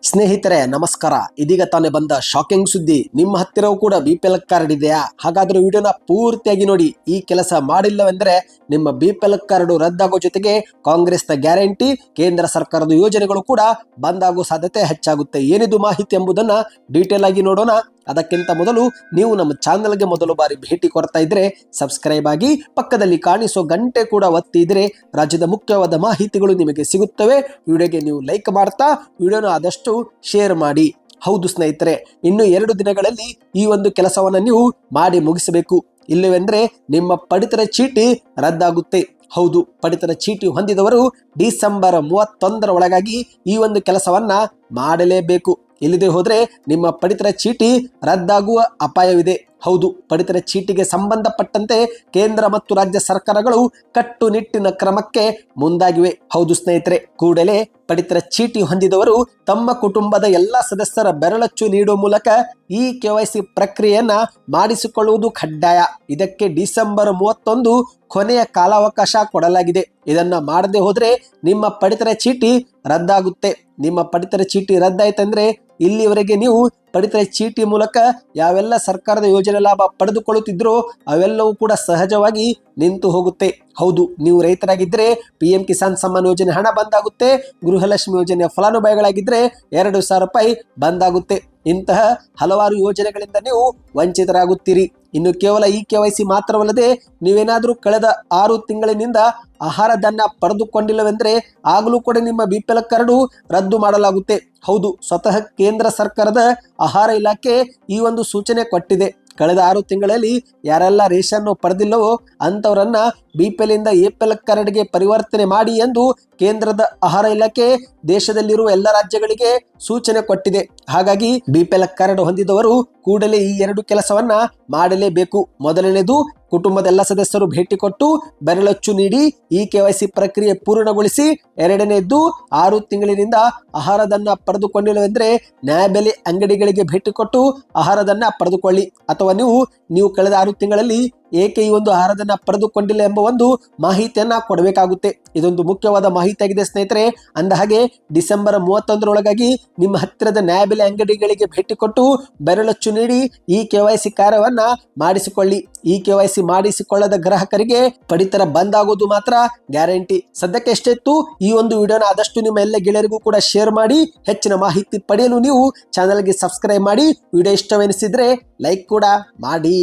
ಸ್ನೇಹಿತರೆ ನಮಸ್ಕಾರ. ಇದೀಗ ತಾನೇ ಬಂದ ಶಾಕಿಂಗ್ ಸುದ್ದಿ. ನಿಮ್ಮ ಹತ್ತಿರವೂ ಕೂಡ BPL ಕಾರ್ಡ್ ಇದೆಯಾ? ಹಾಗಾದ್ರೆ ವಿಡಿಯೋನ ಪೂರ್ತಿಯಾಗಿ ನೋಡಿ. ಈ ಕೆಲಸ ಮಾಡಿಲ್ಲವೆಂದರೆ ನಿಮ್ಮ BPL ಕಾರ್ಡ್ ರದ್ದಾಗೋ ಜೊತೆಗೆ ಕಾಂಗ್ರೆಸ್ನ ಗ್ಯಾರಂಟಿ, ಕೇಂದ್ರ ಸರ್ಕಾರದ ಯೋಜನೆಗಳು ಕೂಡ ಬಂದ್ ಆಗೋ ಸಾಧ್ಯತೆ ಹೆಚ್ಚಾಗುತ್ತೆ. ಏನಿದು ಮಾಹಿತಿ ಎಂಬುದನ್ನ ಡೀಟೇಲ್ ಆಗಿ ನೋಡೋಣ. ಅದಕ್ಕಿಂತ ಮೊದಲು ನೀವು ನಮ್ಮ ಚಾನೆಲ್ಗೆ ಮೊದಲು ಬಾರಿ ಭೇಟಿ ಕೊಡ್ತಾ ಇದ್ರೆ ಸಬ್ಸ್ಕ್ರೈಬ್ ಆಗಿ, ಪಕ್ಕದಲ್ಲಿ ಕಾಣಿಸೋ ಗಂಟೆ ಕೂಡ ಒತ್ತಿ ಇದ್ರೆ ರಾಜ್ಯದ ಮುಖ್ಯವಾದ ಮಾಹಿತಿಗಳು ನಿಮಗೆ ಸಿಗುತ್ತವೆ. ವಿಡಿಯೋಗೆ ನೀವು ಲೈಕ್ ಮಾಡ್ತಾ ವಿಡಿಯೋನ ಆದಷ್ಟು ಶೇರ್ ಮಾಡಿ. ಹೌದು ಸ್ನೇಹಿತರೆ, ಇನ್ನು 2 ದಿನಗಳಲ್ಲಿ ಈ ಒಂದು ಕೆಲಸವನ್ನ ನೀವು ಮಾಡಿ ಮುಗಿಸಬೇಕು. ಇಲ್ಲವೆಂದ್ರೆ ನಿಮ್ಮ ಪಡಿತರ ಚೀಟಿ ರದ್ದಾಗುತ್ತೆ. ಹೌದು, ಪಡಿತರ ಚೀಟಿ ಹೊಂದಿದವರು ಡಿಸೆಂಬರ್ 31ರ ಒಳಗಾಗಿ ಈ ಒಂದು ಕೆಲಸವನ್ನ ಮಾಡಲೇಬೇಕು. ಇಲ್ಲದೆ ಹೋದ್ರೆ ನಿಮ್ಮ ಪಡಿತರ ಚೀಟಿ ರದ್ದಾಗುವ ಅಪಾಯವಿದೆ. ಹೌದು, ಪಡಿತರ ಚೀಟಿಗೆ ಸಂಬಂಧಪಟ್ಟಂತೆ ಕೇಂದ್ರ ಮತ್ತು ರಾಜ್ಯ ಸರ್ಕಾರಗಳು ಕಟ್ಟುನಿಟ್ಟಿನ ಕ್ರಮಕ್ಕೆ ಮುಂದಾಗಿವೆ. ಹೌದು ಸ್ನೇಹಿತರೆ, ಕೂಡಲೇ ಪಡಿತರ ಚೀಟಿ ಹೊಂದಿದವರು ತಮ್ಮ ಕುಟುಂಬದ ಎಲ್ಲ ಸದಸ್ಯರ ಬೆರಳಚ್ಚು ನೀಡುವ ಮೂಲಕ ಈ KYC ಪ್ರಕ್ರಿಯೆಯನ್ನ ಮಾಡಿಸಿಕೊಳ್ಳುವುದು ಕಡ್ಡಾಯ. ಇದಕ್ಕೆ ಡಿಸೆಂಬರ್ 31 ಕೊನೆಯ ಕಾಲಾವಕಾಶ ಕೊಡಲಾಗಿದೆ. ಇದನ್ನ ಮಾಡದೆ ಹೋದ್ರೆ ನಿಮ್ಮ ಪಡಿತರ ಚೀಟಿ ರದ್ದಾಗುತ್ತೆ. ನಿಮ್ಮ ಪಡಿತರ ಚೀಟಿ ರದ್ದಾಯ್ತಂದ್ರೆ ಇಲ್ಲಿವರೆಗೆ ನೀವು ಪಡಿತರ ಚೀಟಿ ಮೂಲಕ ಯಾವೆಲ್ಲ ಸರ್ಕಾರದ ಯೋಜನೆ ಲಾಭ ಪಡೆದುಕೊಳ್ಳುತ್ತಿದ್ರೋ ಅವೆಲ್ಲವೂ ಕೂಡ ಸಹಜವಾಗಿ ನಿಂತು ಹೋಗುತ್ತೆ. ಹೌದು, ನೀವು ರೈತರಾಗಿದ್ದರೆ PM ಕಿಸಾನ್ ಸಮ್ಮಾನ್ ಯೋಜನೆ ಹಣ ಬಂದಾಗುತ್ತೆ. ಗೃಹಲಕ್ಷ್ಮಿ ಯೋಜನೆಯ ಫಲಾನುಭವಿಗಳಾಗಿದ್ದರೆ 2,000 ರೂಪಾಯಿ ಬಂದಾಗುತ್ತೆ. ಇಂತಹ ಹಲವಾರು ಯೋಜನೆಗಳಿಂದ ನೀವು ವಂಚಿತರಾಗುತ್ತೀರಿ. ಇನ್ನು ಕೇವಲ ಈ KYC ಮಾತ್ರವಲ್ಲದೆ ನೀವೇನಾದರೂ ಕಳೆದ 6 ತಿಂಗಳಿನಿಂದ ಆಹಾರ ಧಾನ್ಯ ಪಡೆದುಕೊಂಡಿಲ್ಲವೆಂದರೆ ಆಗಲೂ ಕೂಡ ನಿಮ್ಮ BPL ಕಾರ್ಡು ರದ್ದು ಮಾಡಲಾಗುತ್ತೆ. ಹೌದು, ಸ್ವತಃ ಕೇಂದ್ರ ಸರ್ಕಾರದ ಆಹಾರ ಇಲಾಖೆ ಈ ಒಂದು ಸೂಚನೆ ಕೊಟ್ಟಿದೆ. ಕಳೆದ 6 ತಿಂಗಳಲ್ಲಿ ಯಾರೆಲ್ಲ ರೇಷನ್ ಪಡೆದಿಲ್ಲವೋ ಅಂತವರನ್ನ BPL ಇಂದ APL ಕಾರ್ಡ್ಗೆ ಪರಿವರ್ತನೆ ಮಾಡಿ ಎಂದು ಕೇಂದ್ರದ ಆಹಾರ ಇಲಾಖೆ ದೇಶದಲ್ಲಿರುವ ಎಲ್ಲ ರಾಜ್ಯಗಳಿಗೆ ಸೂಚನೆ ಕೊಟ್ಟಿದೆ. ಹಾಗಾಗಿ BPL ಕಾರ್ಡ್ ಹೊಂದಿದವರು ಕೂಡಲೇ ಈ 2 ಕೆಲಸವನ್ನ ಮಾಡಲೇಬೇಕು. ಮೊದಲನೇದು, ಕುಟುಂಬದ ಎಲ್ಲ ಸದಸ್ಯರು ಭೇಟಿ ಕೊಟ್ಟು ಬೆರಳಚ್ಚು ನೀಡಿ ಈ KYC ಪ್ರಕ್ರಿಯೆ ಪೂರ್ಣಗೊಳಿಸಿ. ಎರಡನೇದ್ದು, 6 ತಿಂಗಳಿನಿಂದ ಆಹಾರದನ್ನ ಪಡೆದುಕೊಂಡಿಲ್ಲವೆಂದ್ರೆ ನ್ಯಾಯಬೆಲೆ ಅಂಗಡಿಗಳಿಗೆ ಭೇಟಿ ಕೊಟ್ಟು ಆಹಾರದನ್ನ ಪಡೆದುಕೊಳ್ಳಿ. ಅಥವಾ ನೀವು ಕಳೆದ 6 ತಿಂಗಳಲ್ಲಿ ಏಕೆ ಈ ಒಂದು ಆಹಾರದನ್ನ ಪಡೆದುಕೊಂಡಿಲ್ಲ ಎಂಬ ಒಂದು ಮಾಹಿತಿಯನ್ನ ಕೊಡಬೇಕಾಗುತ್ತೆ. ಇದೊಂದು ಮುಖ್ಯವಾದ ಮಾಹಿತಿಯಾಗಿದೆ ಸ್ನೇಹಿತರೆ. ಅಂದ ಹಾಗೆ ಡಿಸೆಂಬರ್ 31ರೊಳಗಾಗಿ ನಿಮ್ಮ ಹತ್ತಿರದ ನ್ಯಾಯಬೆಲೆ ಅಂಗಡಿಗಳಿಗೆ ಭೇಟಿ ಕೊಟ್ಟು ಬೆರಳಚ್ಚು ನೀಡಿ ಈ KYC ಕಾರ್ಯವನ್ನ ಮಾಡಿಸಿಕೊಳ್ಳಿ. ಈ KYC ಮಾಡಿಸಿಕೊಳ್ಳದ ಗ್ರಾಹಕರಿಗೆ ಪಡಿತರ ಬಂದ್ ಆಗೋದು ಮಾತ್ರ ಗ್ಯಾರಂಟಿ. ಸದ್ಯಕ್ಕೆ ಎಷ್ಟಿತ್ತು, ಈ ಒಂದು ವಿಡಿಯೋನ ಆದಷ್ಟು ನಿಮ್ಮ ಎಲ್ಲ ಗೆಳೆಯರಿಗೂ ಕೂಡ ಶೇರ್ ಮಾಡಿ. ಹೆಚ್ಚಿನ ಮಾಹಿತಿ ಪಡೆಯಲು ನೀವು ಚಾನೆಲ್ಗೆ ಸಬ್ಸ್ಕ್ರೈಬ್ ಮಾಡಿ. ವಿಡಿಯೋ ಇಷ್ಟವೆನಿಸಿದ್ರೆ ಲೈಕ್ ಕೂಡ ಮಾಡಿ.